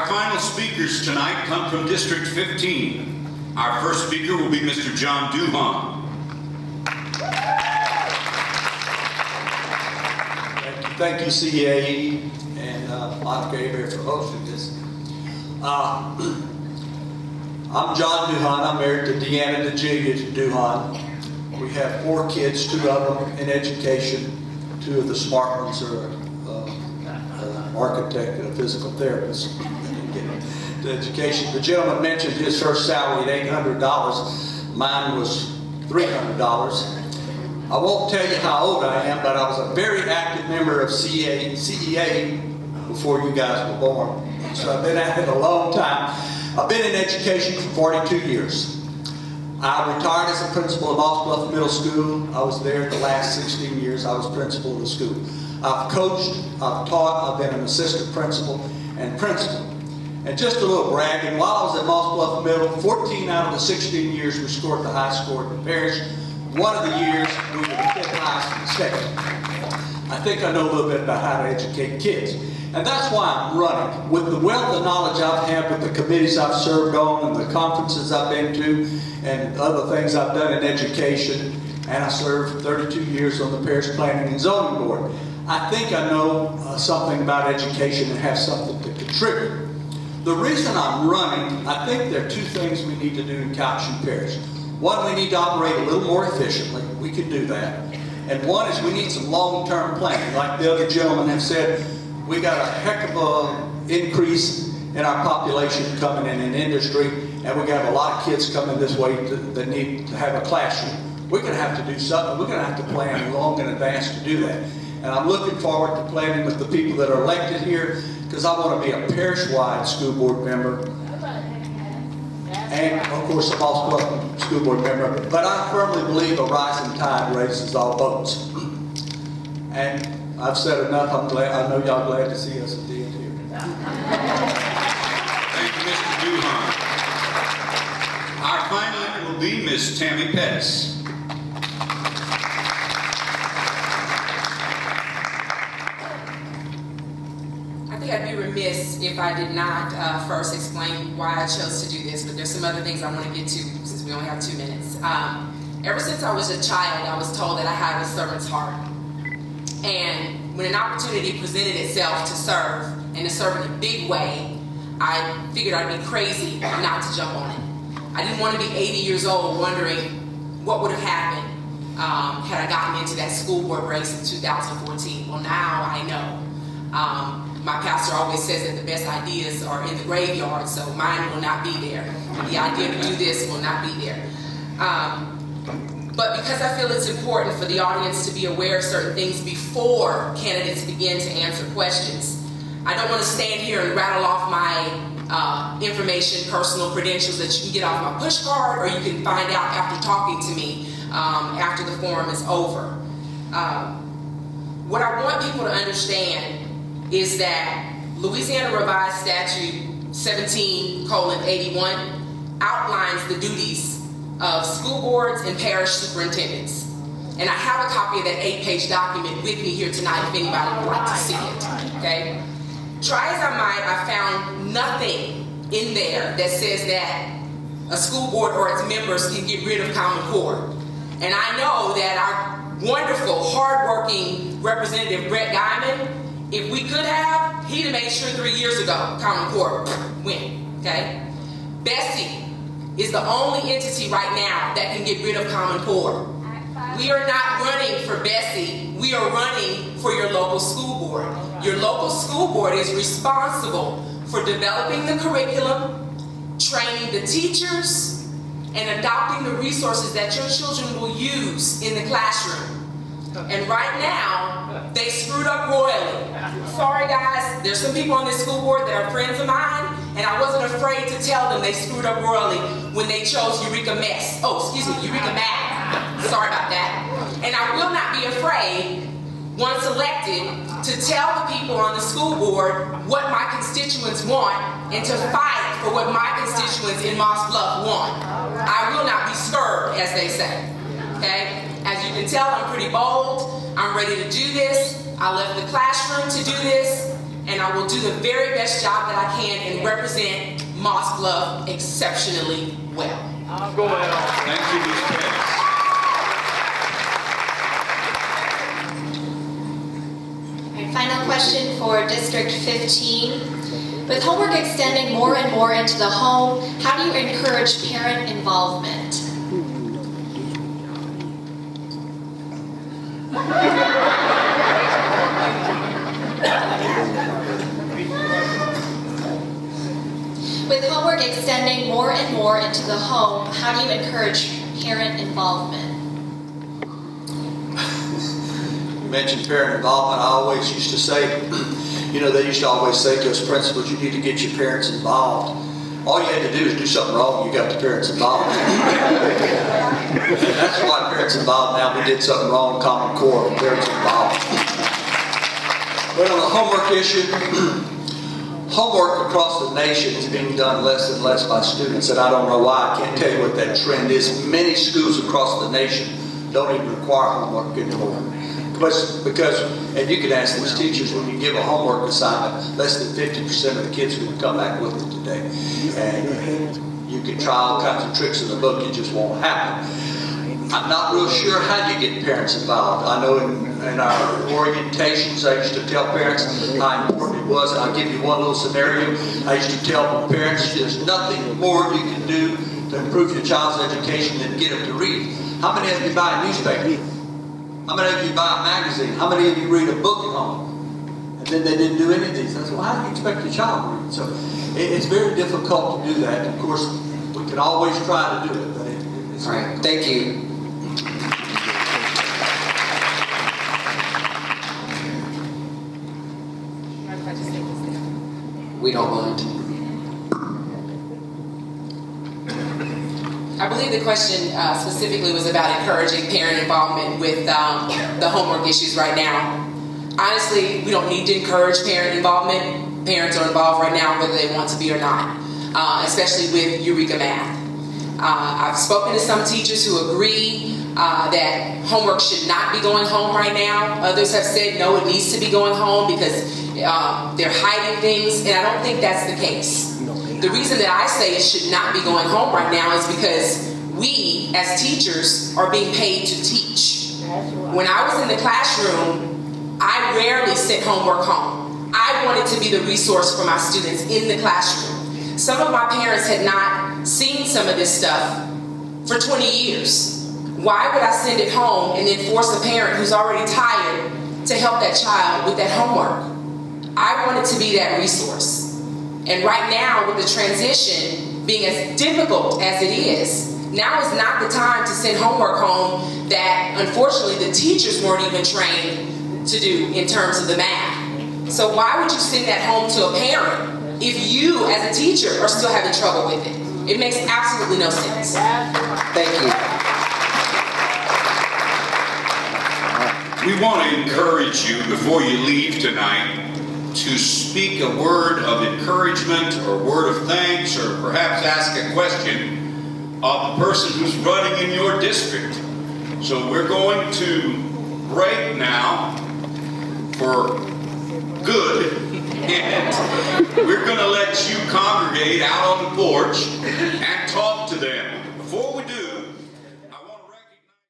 final speakers tonight come from District 15. Our first speaker will be Mr. John Duhan. Thank you, CAE and Monica Abear for hosting this. I'm John Duhan. I'm married to Deanna DeJulia Duhan. We have 4 kids, 2 of them in education. 2 of the smart ones are an architect and a physical therapist. The education. The gentleman mentioned his first salary at $800. Mine was $300. I won't tell you how old I am, but I was a very active member of CEA before you guys were born. So I've been at it a long time. I've been in education for 42 years. I retired as a principal at Moss Bluff Middle School. I was there the last 16 years. I was principal of the school. I've coached, I've taught, I've been an assistant principal and principal. And just a little bragging, while I was at Moss Bluff Middle, 14 out of the 16 years we scored the high score in the parish. One of the years we were the 5th highest in the state. I think I know a little bit about how to educate kids. And that's why I'm running. With the wealth of knowledge I've had with the committees I've served on and the conferences I've been to and other things I've done in education, and I served 32 years on the Parish Planning and Zoning Board, I think I know something about education and have something to contribute. The reason I'm running, I think there are 2 things we need to do in Calhoun Parish. One, we need to operate a little more efficiently. We can do that. And one is we need some long-term planning. Like the other gentlemen have said, we got a heck of an increase in our population coming in industry, and we got a lot of kids coming this way that need to have a classroom. We're going to have to do something. We're going to have to plan long in advance to do that. And I'm looking forward to planning with the people that are elected here, because I want to be a parish-wide school board member. And, of course, a Moss Bluff school board member. But I firmly believe a rising tide raises all boats. And I've said enough. I know y'all glad to see us at the end here. Thank you, Mr. Duhan. Our final will be Miss Tammie P. I'd be remiss if I did not first explain why I chose to do this, but there's some other things I want to get to since we only have 2 minutes. Ever since I was a child, I was told that I had a servant's heart. And when an opportunity presented itself to serve, and to serve in a big way, I figured I'd be crazy not to jump on it. I didn't want to be 80 years old wondering what would have happened had I gotten into that school board race in 2014. Well, now I know. My pastor always says that the best ideas are in the graveyard, so mine will not be there. The idea to do this will not be there. But because I feel it's important for the audience to be aware of certain things before candidates begin to answer questions, I don't want to stand here and rattle off my information, personal credentials that you can get off my push card, or you can find out after talking to me after the forum is over. What I want people to understand is that Louisiana Revised Statute 17:81 outlines the duties of school boards and parish superintendents. And I have a copy of that 8-page document with me here tonight if anybody would like to see it, okay? Try as I might, I found nothing in there that says that a school board or its members can get rid of Common Core. And I know that our wonderful, hardworking Representative Brett Guyman, if we could have, he'd have made sure 3 years ago Common Core went, okay? Bessie is the only entity right now that can get rid of Common Core. We are not running for Bessie. We are running for your local school board. Your local school board is responsible for developing the curriculum, training the teachers, and adopting the resources that your children will use in the classroom. And right now, they screwed up royally. Sorry guys, there's some people on this school board that are friends of mine, and I wasn't afraid to tell them they screwed up royally when they chose Eureka Mack. Sorry about that. And I will not be afraid, once elected, to tell the people on the school board what my constituents want and to fight for what my constituents in Moss Bluff want. I will not be scared, as they say. Okay? As you can tell, I'm pretty bold. I'm ready to do this. I left the classroom to do this. and I will do the very best job that I can and represent Moss Bluff exceptionally well. Thank you, Ms. Pettis. Okay, final question for District 15. With homework extending more and more into the home, how do you encourage parent involvement? With homework extending more and more into the home, how do you encourage parent involvement? You mentioned parent involvement. I always used to say, they used to always say to us principals, you need to get your parents involved. All you had to do is do something wrong, you got the parents involved. And that's why parents involved now. We did something wrong, Common Core, parents involved. But on the homework issue, homework across the nation is being done less and less by students, and I don't know why. I can't tell you what that trend is. Many schools across the nation don't even require homework anymore. Because, and you can ask these teachers, when you give a homework assignment, less than 50% of the kids would come back with it today. And you can try all kinds of tricks in the book, it just won't happen. I'm not real sure how you get parents involved. I know in our orientations, I used to tell parents how important it was. And I'll give you one little scenario. I used to tell parents, there's nothing more you can do to improve your child's education than get them to read. How many of you buy a newspaper? How many of you buy a magazine? How many of you read a book at home? And then they didn't do any of these. I said, well, how do you expect your child to read? So it's very difficult to do that. Of course, we can always try to do it, but it's all right. Thank you. We don't mind. I believe the question specifically was about encouraging parent involvement with the homework issues right now. Honestly, we don't need to encourage parent involvement. Parents are involved right now whether they want to be or not, especially with Eureka Math. I've spoken to some teachers who agree that homework should not be going home right now. Others have said, no, it needs to be going home because they're hiding things, and I don't think that's the case. The reason that I say it should not be going home right now is because we, as teachers, are being paid to teach. When I was in the classroom, I rarely sent homework home. I wanted to be the resource for my students in the classroom. Some of my parents had not seen some of this stuff for 20 years. Why would I send it home and then force a parent who's already tired to help that child with that homework? I wanted to be that resource. And right now, with the transition being as difficult as it is, now is not the time to send homework home that, unfortunately, the teachers weren't even trained to do in terms of the math. So why would you send that home to a parent if you, as a teacher, are still having trouble with it? It makes absolutely no sense. Thank you. We want to encourage you before you leave tonight to speak a word of encouragement or word of thanks, or perhaps ask a question of the person who's running in your district. So we're going to break now for good, and we're going to let you congregate out on the porch and talk to them.